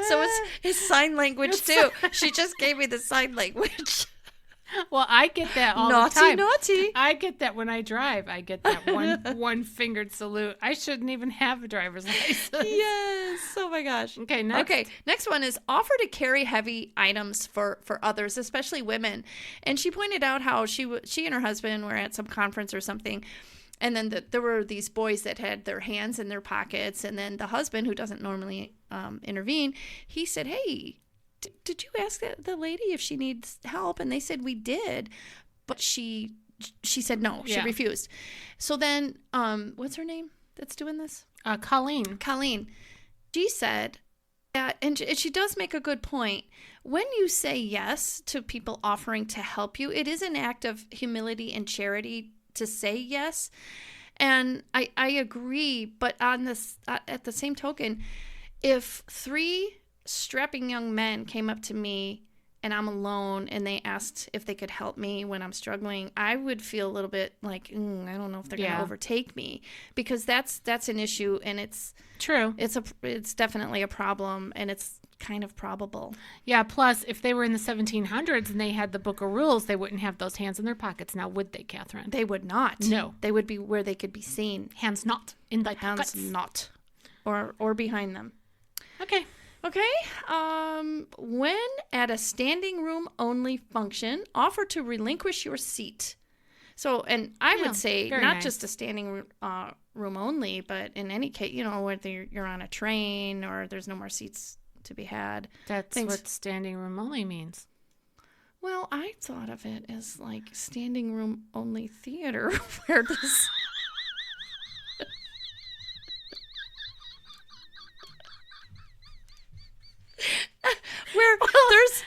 So it's sign language too. She just gave me the sign language. Well, I get that all the time. Naughty. I get that when I drive. I get that one-fingered salute. I shouldn't even have a driver's license. Yes. Oh my gosh. Okay, next. Okay, next one is offer to carry heavy items for others, especially women. And she pointed out how she and her husband were at some conference or something. And then there were these boys that had their hands in their pockets. And then the husband, who doesn't normally intervene, he said, hey, did you ask the lady if she needs help? And they said, we did. But she said no. She refused. So then, what's her name that's doing this? Colleen. Colleen. She said that, and she does make a good point. When you say yes to people offering to help you, it is an act of humility and charity to say yes. And I agree, but on this, at the same token, if 3 strapping young men came up to me and I'm alone and they asked if they could help me when I'm struggling, I would feel a little bit like, I don't know if they're going to overtake me, because that's an issue, and it's true. It's definitely a problem, and it's kind of probable. Yeah, plus if they were in the 1700s and they had the Book of Rules, they wouldn't have those hands in their pockets now, would they, Catherine? They would not. No. They would be where they could be seen. Hands not in thy pockets. Hands not. Or behind them. Okay. When at a standing room only function, offer to relinquish your seat. So, and I would say not just a standing room only, but in any case, whether you're on a train or there's no more seats to be had. That's what standing room only means. Well, I thought of it as like standing room only theater where this... where there's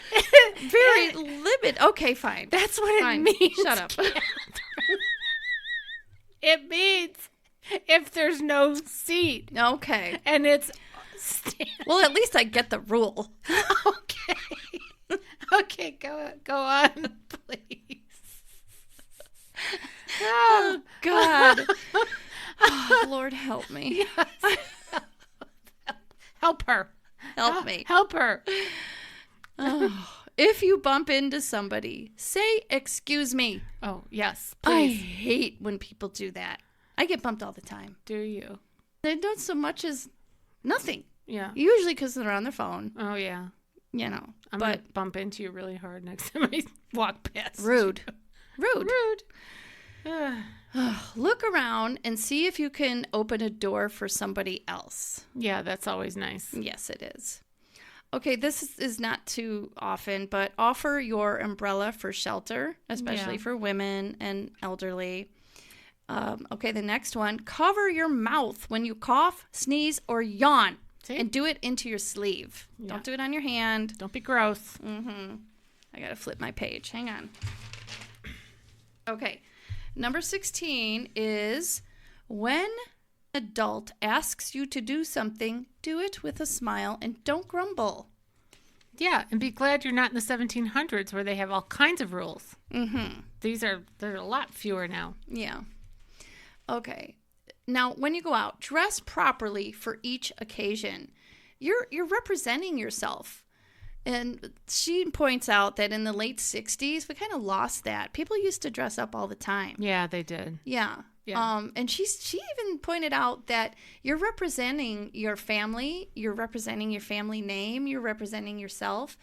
very limited... Okay, fine. That's what it means. Shut up. It means if there's no seat. Okay. And it's... Well, at least I get the rule. Okay. Okay, go on, please. Oh, God. Oh, Lord, help me. Yes. Help her. Help me. Help her. Oh, if you bump into somebody, say, excuse me. Oh, yes, I please. hate when people do that. I get bumped all the time. Do you? They don't so much as nothing. Yeah. Usually because they're on their phone. Oh, yeah. I'm going to bump into you really hard next time I walk past. Rude. Rude. Rude. Look around and see if you can open a door for somebody else. Yeah, that's always nice. Yes, it is. Okay, this is not too often, but offer your umbrella for shelter, especially for women and elderly. Okay, the next one. Cover your mouth when you cough, sneeze, or yawn. See? And do it into your sleeve. Yeah. Don't do it on your hand. Don't be gross. I got to flip my page. Hang on. Okay. Number 16 is when an adult asks you to do something, do it with a smile and don't grumble. Yeah, and be glad you're not in the 1700s where they have all kinds of rules. They're a lot fewer now. Yeah. Okay. Now, when you go out, dress properly for each occasion. You're representing yourself. And she points out that in the late 60s, we kind of lost that. People used to dress up all the time. Yeah, they did. Yeah. And she even pointed out that you're representing your family, you're representing your family name, you're representing yourself.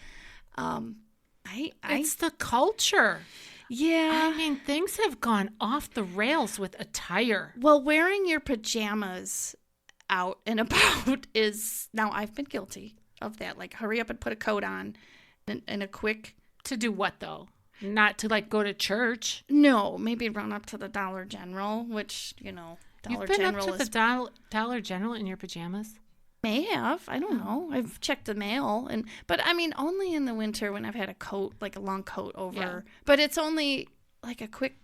It's the culture. Yeah. I mean, things have gone off the rails with attire. Well, wearing your pajamas out and about is, now I've been guilty of that. Like, hurry up and put a coat on and a quick... To do what, though? Not to, like, go to church? No, maybe run up to the Dollar General, which, Dollar General is... You've been up to the Dollar General in your pajamas? May have. I don't know. I've checked the mail. But, I mean, only in the winter when I've had a coat, like a long coat over. Yeah. But it's only, like, a quick...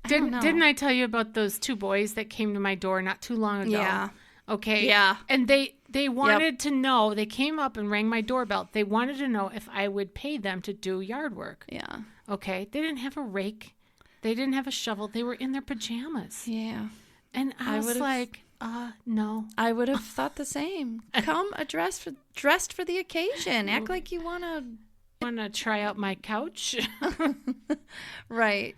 Didn't I tell you about those two boys that came to my door not too long ago? Yeah. Okay. Yeah. And they wanted to know, they came up and rang my doorbell. They wanted to know if I would pay them to do yard work. Yeah. Okay. They didn't have a rake. They didn't have a shovel. They were in their pajamas. Yeah. And I was like, no. I would have thought the same. Come dressed for the occasion. Act like you want to try out my couch. Right.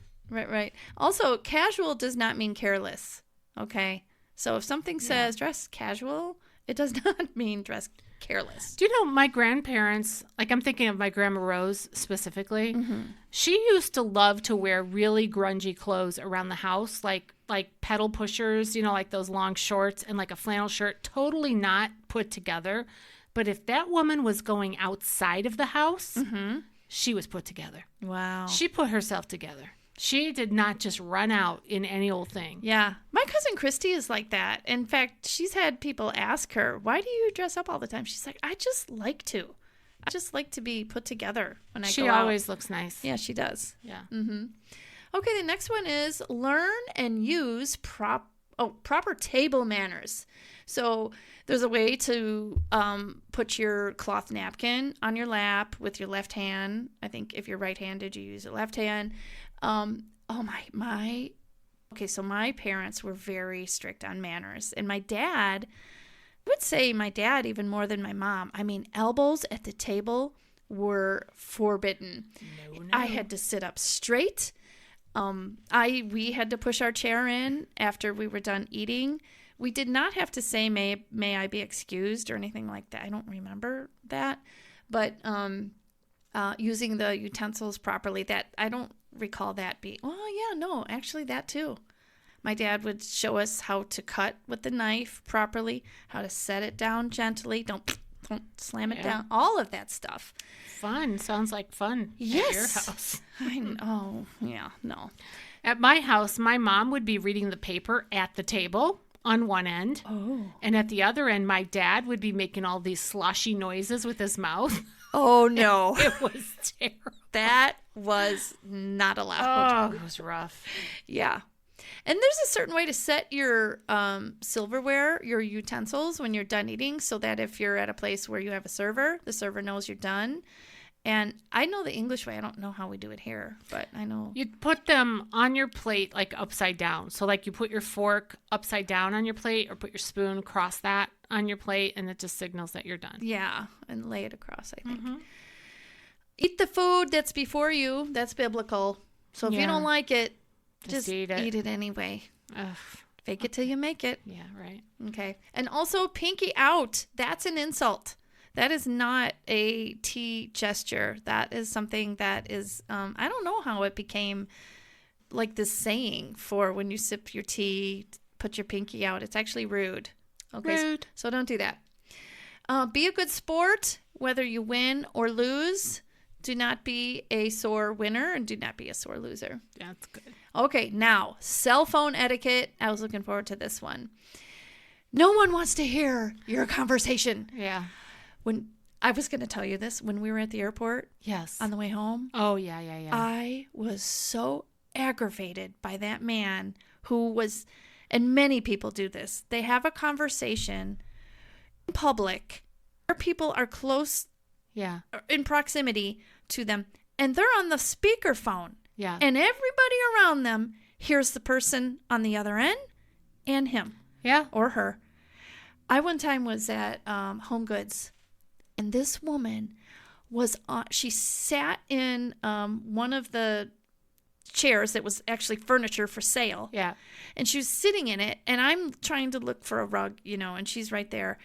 Also, casual does not mean careless. Okay. So if something says dress casual, it does not mean dress careless. Do you know my grandparents, like I'm thinking of my Grandma Rose specifically, she used to love to wear really grungy clothes around the house, like pedal pushers, like those long shorts and like a flannel shirt, totally not put together. But if that woman was going outside of the house, she was put together. Wow. She put herself together. She did not just run out in any old thing. Yeah. My cousin Christy is like that. In fact, she's had people ask her, why do you dress up all the time? She's like, I just like to. I just like to be put together when I go out. She always looks nice. Yeah, she does. Yeah. Okay, the next one is learn and use proper table manners. So there's a way to put your cloth napkin on your lap with your left hand. I think if you're right-handed, you use your left hand. Okay, so my parents were very strict on manners. And my dad, I would say my dad even more than my mom. I mean, elbows at the table were forbidden. No. I had to sit up straight. We had to push our chair in after we were done eating. We did not have to say, may I be excused or anything like that. I don't remember that. But using the utensils properly, that I don't recall that being, actually that too. My dad would show us how to cut with the knife properly, how to set it down gently. Don't slam it down. All of that stuff. Fun. Sounds like fun. Yes. At your house. I know. Yeah, no. At my house, my mom would be reading the paper at the table on one end. Oh. And at the other end, my dad would be making all these sloshy noises with his mouth. Oh, no. It was terrible. That was not allowed. Oh, it was rough. Yeah. And there's a certain way to set your silverware, your utensils when you're done eating, so that if you're at a place where you have a server, the server knows you're done. And I know the English way. I don't know how we do it here, but I know. You put them on your plate like upside down. So like you put your fork upside down on your plate or put your spoon across that on your plate, and it just signals that you're done. Yeah, and lay it across, I think. Mm-hmm. Eat the food that's before you. That's biblical. So if you don't like it, just eat it anyway. Ugh. Fake it till you make it. Yeah, right. Okay. And also, pinky out. That's an insult. That is not a tea gesture. That is something that is, I don't know how it became like this saying for when you sip your tea, put your pinky out. It's actually rude. Okay. Rude. So don't do that. Be a good sport, whether you win or lose. Do not be a sore winner and do not be a sore loser. That's good. Okay, now, cell phone etiquette. I was looking forward to this one. No one wants to hear your conversation. Yeah. When I was going to tell you this, when we were at the airport. Yes. On the way home. Oh, yeah. I was so aggravated by that man who was, and many people do this. They have a conversation in public where people are close. Yeah. In proximity to them, and they're on the speakerphone. Yeah. And everybody around them hears the person on the other end and him. Yeah. Or her. I one time was at Home Goods, and this woman was she sat in one of the chairs that was actually furniture for sale. Yeah. And she was sitting in it, and I'm trying to look for a rug, and she's right there.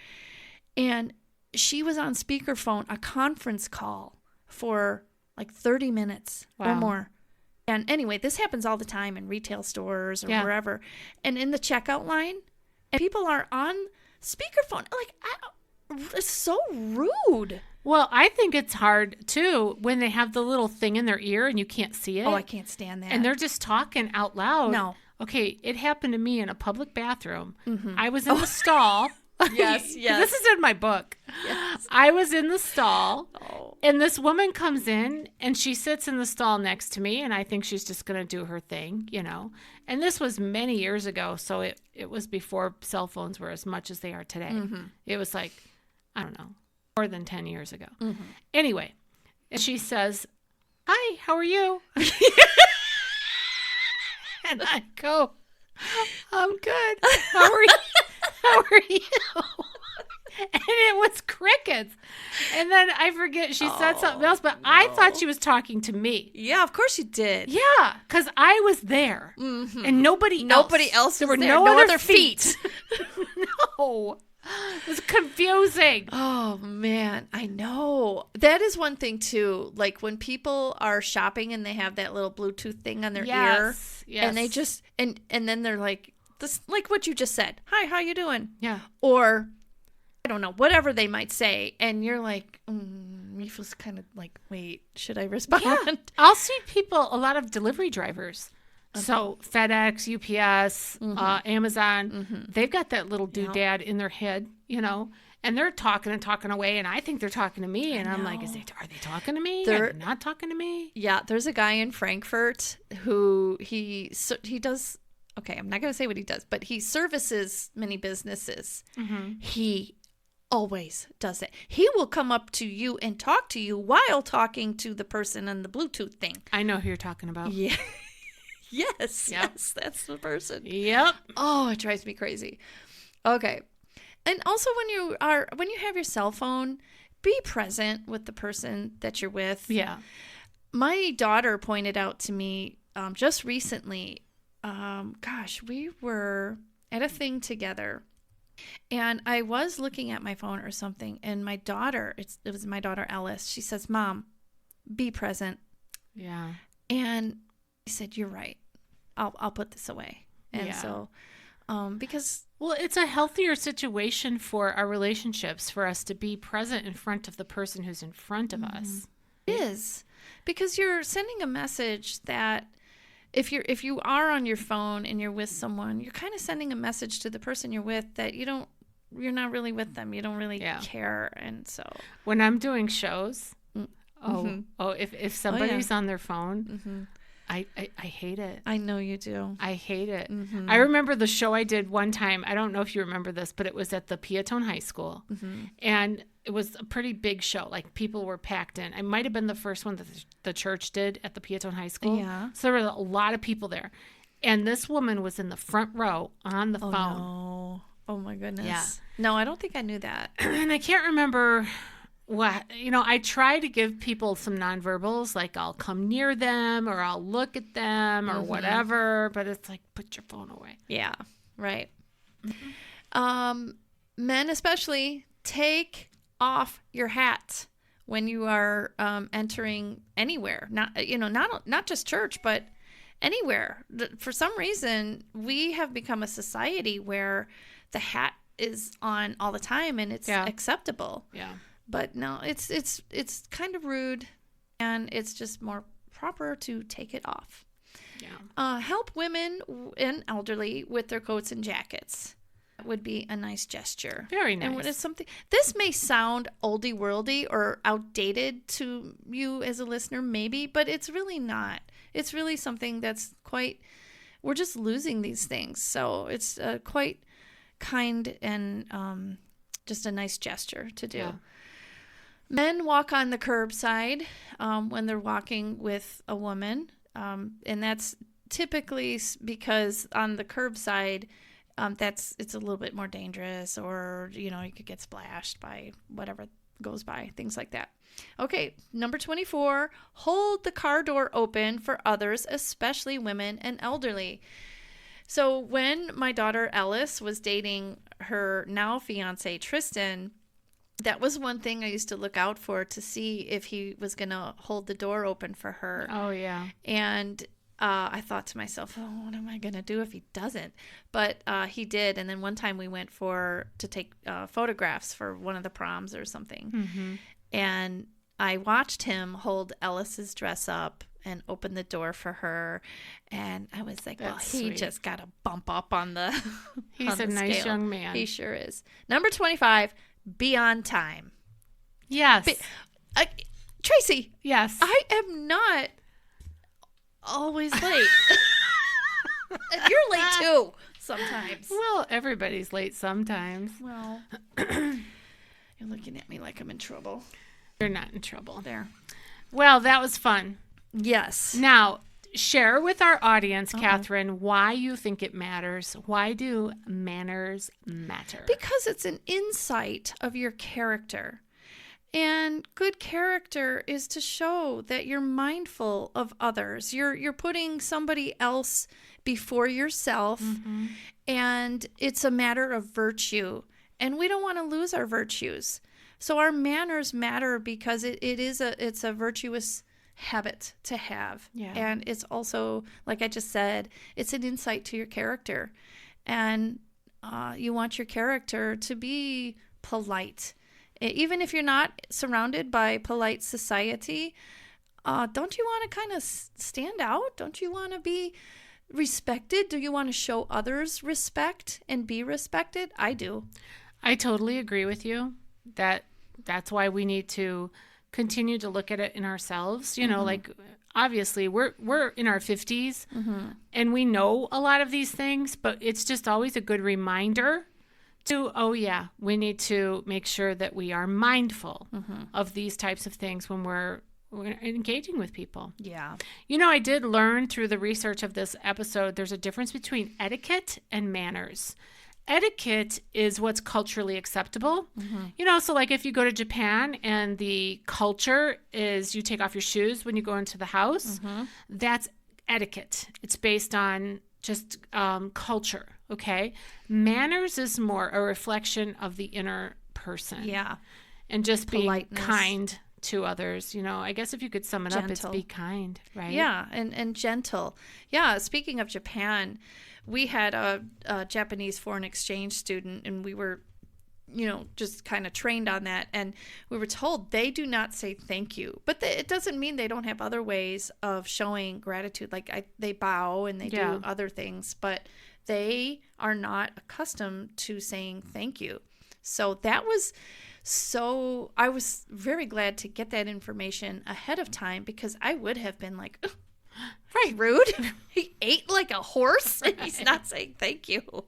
And she was on speakerphone, a conference call for like 30 minutes or more. And anyway, this happens all the time in retail stores or wherever. And in the checkout line, and people are on speakerphone. Like, it's so rude. Well, I think it's hard, too, when they have the little thing in their ear and you can't see it. Oh, I can't stand that. And they're just talking out loud. No. Okay, it happened to me in a public bathroom. Mm-hmm. I was in the stall. Yes. This is in my book. Yes. I was in the stall, and this woman comes in, and she sits in the stall next to me, and I think she's just going to do her thing, And this was many years ago, so it was before cell phones were as much as they are today. Mm-hmm. It was like, I don't know, more than 10 years ago. Mm-hmm. Anyway, and she says, "Hi, how are you?" And I go, "I'm good. How are you?" How are you? And it was crickets. And then I forget, she said something else, but I thought she was talking to me. Yeah, of course you did. Yeah, because I was there. Mm-hmm. And nobody else. There were no other feet. No. It was confusing. Oh, man. I know. That is one thing, too. Like when people are shopping and they have that little Bluetooth thing on their ear. Yes. And they just, and then they're like, this, like what you just said. Hi, how you doing? Yeah. Or, I don't know, whatever they might say. And you're like, you feel kind of like, wait, should I respond? Yeah. I'll see people, a lot of delivery drivers. Okay. So FedEx, UPS, Amazon, they've got that little doodad in their head, and they're talking and talking away. And I think they're talking to me. And I'm like, are they talking to me? They're not talking to me. Yeah. There's a guy in Frankfurt who he does okay, I'm not going to say what he does, but he services many businesses. He always does it. He will come up to you and talk to you while talking to the person on the Bluetooth thing. I know who you're talking about. Yeah. Yes, that's the person. Yep. Oh, it drives me crazy. Okay. And also when you have your cell phone, be present with the person that you're with. Yeah. My daughter pointed out to me just recently, we were at a thing together, and I was looking at my phone or something, and my daughter, it was my daughter Alice, she says, "Mom, be present." Yeah. And I said, "You're right. I'll put this away." And so, because... Well, it's a healthier situation for our relationships for us to be present in front of the person who's in front of us. It is. Because you're sending a message that if you are on your phone and you're with someone, you're kind of sending a message to the person you're with that you're not really with them. You don't really care. And so when I'm doing shows, if somebody's on their phone, I hate it. I know you do. I hate it. I remember the show I did one time. I don't know if you remember this, but it was at the Piatone High School. And it was a pretty big show. Like, people were packed in. It might have been the first one that the church did at the Piatone High School. Yeah. So there were a lot of people there. And this woman was in the front row on the phone. No. Oh, my goodness. Yeah. No, I don't think I knew that. And I can't remember what, I try to give people some nonverbals, like I'll come near them or I'll look at them or whatever, but it's like, put your phone away. Yeah, right. Men especially, take off your hat when you are entering anywhere. Not just church, but anywhere. For some reason, we have become a society where the hat is on all the time and it's acceptable. Yeah. But no, it's kind of rude, and it's just more proper to take it off. Yeah. Help women and elderly with their coats and jackets. That would be a nice gesture. Very nice. And what is something? This may sound oldie worldy or outdated to you as a listener, maybe, but it's really not. It's really something that's quite. We're just losing these things, so it's quite kind and just a nice gesture to do. Yeah. Men walk on the curbside when they're walking with a woman, and that's typically because on the curbside, it's a little bit more dangerous, or you could get splashed by whatever goes by, things like that. Okay, number 24, hold the car door open for others, especially women and elderly. So when my daughter Ellis was dating her now fiance Tristan, that was one thing I used to look out for to see if he was going to hold the door open for her. Oh, yeah. And I thought to myself, what am I going to do if he doesn't? But he did. And then one time we went to take photographs for one of the proms or something. And I watched him hold Ellis's dress up and open the door for her. And I was like, he just got a bump up on the He's a nice young man. He sure is. Number 25. Be on time. Yes. Tracy. Yes. I am not always late. You're late too sometimes. Well, everybody's late sometimes. Well, you're looking at me like I'm in trouble. You're not in trouble. There. Well, that was fun. Yes. Now, share with our audience, Catherine, why you think it matters. Why do manners matter? Because it's an insight of your character. And good character is to show that you're mindful of others. You're putting somebody else before yourself, and it's a matter of virtue. And we don't want to lose our virtues. So our manners matter because it's a virtuous habit to have. Yeah. And it's also, like I just said, it's an insight to your character. And you want your character to be polite. Even if you're not surrounded by polite society, don't you want to kind of stand out? Don't you want to be respected? Do you want to show others respect and be respected? I do. I totally agree with you. That's why we need to continue to look at it in ourselves. Like obviously we're in our 50s and we know a lot of these things, but it's just always a good reminder to, we need to make sure that we are mindful of these types of things when we're engaging with people. Yeah. I did learn through the research of this episode, there's a difference between etiquette and manners. Etiquette is what's culturally acceptable. So like if you go to Japan and the culture is you take off your shoes when you go into the house, that's etiquette. It's based on just culture, okay? Manners is more a reflection of the inner person. Yeah. And just Politeness. being kind to others. I guess if you could sum it up, it's Gentle. be kind, right? Yeah, and gentle. Yeah, speaking of Japan, we had a Japanese foreign exchange student, and we were, just kind of trained on that. And we were told they do not say thank you. But it doesn't mean they don't have other ways of showing gratitude. Like they bow and they do other things, but they are not accustomed to saying thank you. So that was... So I was very glad to get that information ahead of time, because I would have been like, right, rude. He ate like a horse and he's not saying thank you.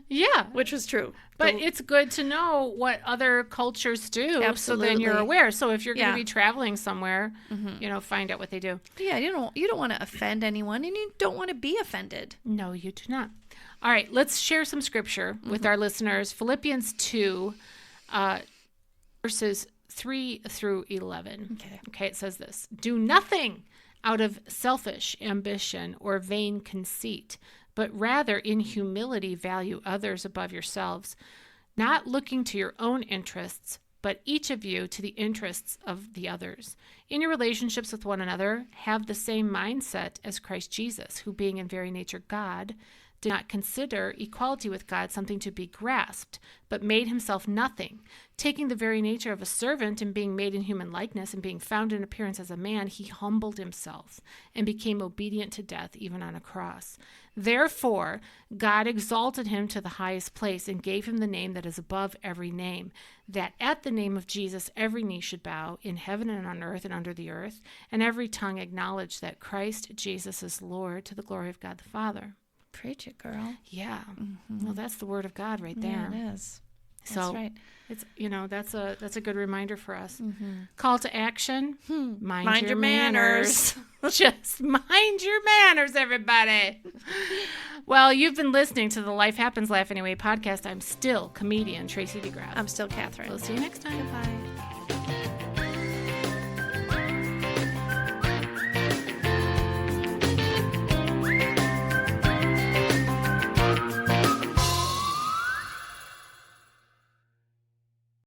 Yeah. Which was true. But it's good to know what other cultures do. Absolutely. So then you're aware. So if you're going to be traveling somewhere, Mm-hmm. Find out what they do. Yeah, you don't want to offend anyone, and you don't want to be offended. No, you do not. All right, let's share some scripture with our listeners. Philippians 2, verses 3 through 11. Okay, it says this: do nothing out of selfish ambition or vain conceit, but rather in humility value others above yourselves, not looking to your own interests, but each of you to the interests of the others. In your relationships with one another, have the same mindset as Christ Jesus, who being in very nature God, did not consider equality with God something to be grasped, but made himself nothing. Taking the very nature of a servant and being made in human likeness and being found in appearance as a man, he humbled himself and became obedient to death, even on a cross. Therefore, God exalted him to the highest place and gave him the name that is above every name, that at the name of Jesus every knee should bow, in heaven and on earth and under the earth, and every tongue acknowledge that Christ Jesus is Lord, to the glory of God the Father. Preach it, girl. Yeah. Well, that's the word of God right there. Yeah, it is. So That's right. It's that's a good reminder for us. Call to action: mind your manners. Just mind your manners, everybody. Well, you've been listening to the Life Happens Laugh Anyway podcast. I'm still comedian Tracy DeGraff. I'm still Catherine. We'll see you next time. Bye.